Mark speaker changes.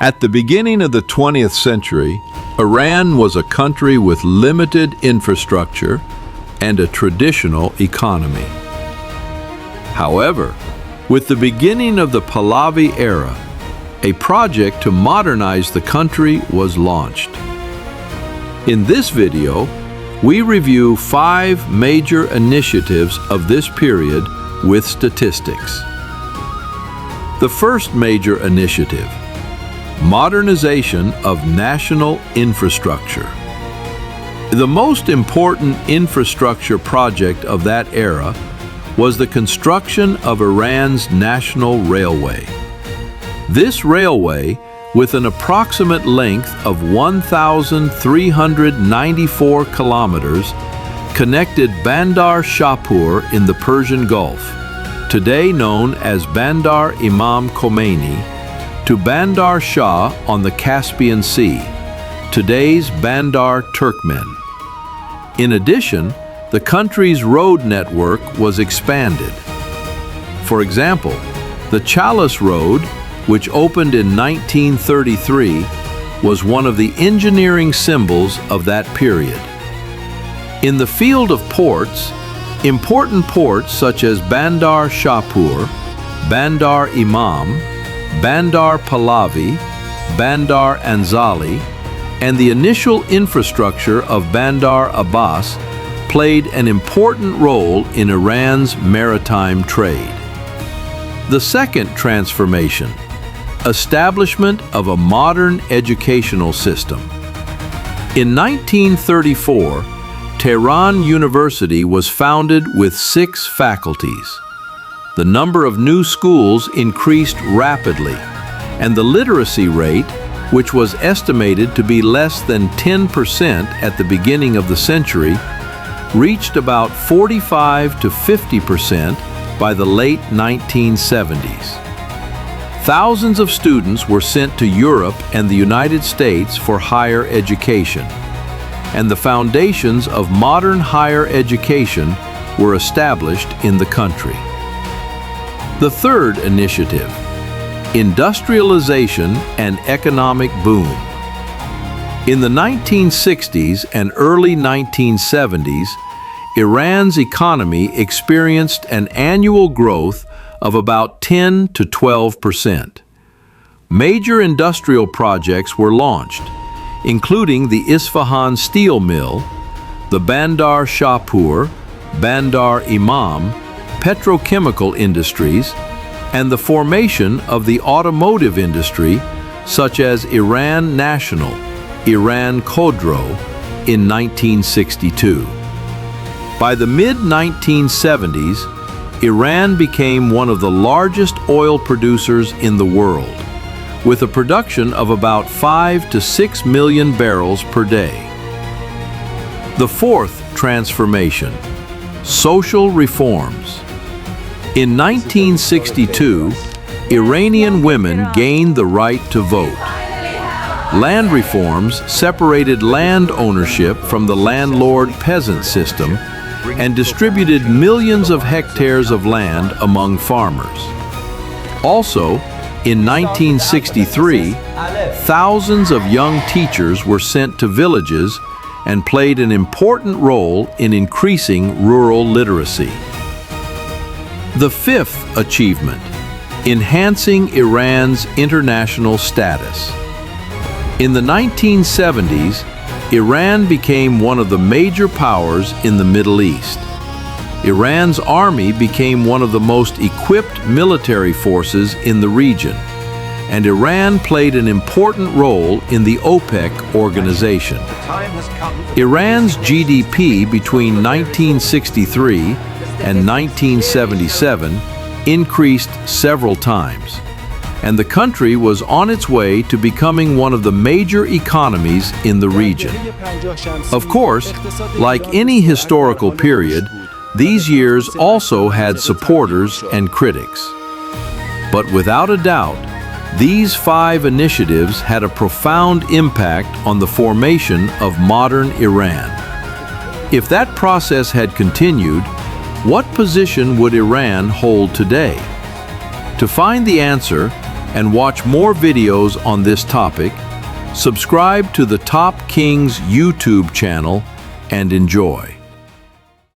Speaker 1: At the beginning of the 20th century, Iran was a country with limited infrastructure and a traditional economy. However, with the beginning of the Pahlavi era, a project to modernize the country was launched. In this video, we review 5 major initiatives of this period with statistics. The first major initiative: modernization of national infrastructure. The most important infrastructure project of that era was the construction of Iran's national railway. This railway, with an approximate length of 1,394 kilometers, connected Bandar Shahpur in the Persian Gulf, today known as Bandar Imam Khomeini, to Bandar Shah on the Caspian Sea, today's Bandar Turkmen. In addition, the country's road network was expanded. For example, the Chalice Road, which opened in 1933, was one of the engineering symbols of that period. In the field of ports, important ports such as Bandar Shahpur, Bandar Imam, Bandar Pahlavi, Bandar Anzali, and the initial infrastructure of Bandar Abbas played an important role in Iran's maritime trade. The second transformation: establishment of a modern educational system. In 1934, Tehran University was founded with 6 faculties. The number of new schools increased rapidly, and the literacy rate, which was estimated to be less than 10% at the beginning of the century, reached about 45 to 50% by the late 1970s. Thousands of students were sent to Europe and the United States for higher education, and the foundations of modern higher education were established in the country. The third initiative: industrialization and economic boom. In the 1960s and early 1970s, Iran's economy experienced an annual growth of about 10 to 12%. Major industrial projects were launched, including the Isfahan steel mill, the Bandar Shahpur, Bandar Imam, petrochemical industries, and the formation of the automotive industry, such as Iran National, Iran Khodro, in 1962. By the mid-1970s, Iran became one of the largest oil producers in the world, with a production of about 5 to 6 million barrels per day. The fourth transformation: social reforms. In 1962, Iranian women gained the right to vote. Land reforms separated land ownership from the landlord-peasant system and distributed millions of hectares of land among farmers. Also, in 1963, thousands of young teachers were sent to villages and played an important role in increasing rural literacy. The fifth achievement: enhancing Iran's international status. In the 1970s, Iran became one of the major powers in the Middle East. Iran's army became one of the most equipped military forces in the region, and Iran played an important role in the OPEC organization. Iran's GDP between 1963 and 1977 increased several times, and the country was on its way to becoming one of the major economies in the region. Of course, like any historical period, these years also had supporters and critics. But without a doubt, these 5 initiatives had a profound impact on the formation of modern Iran. If that process had continued, what position would Iran hold today? To find the answer, and watch more videos on this topic, subscribe to the Top Kings YouTube channel and enjoy.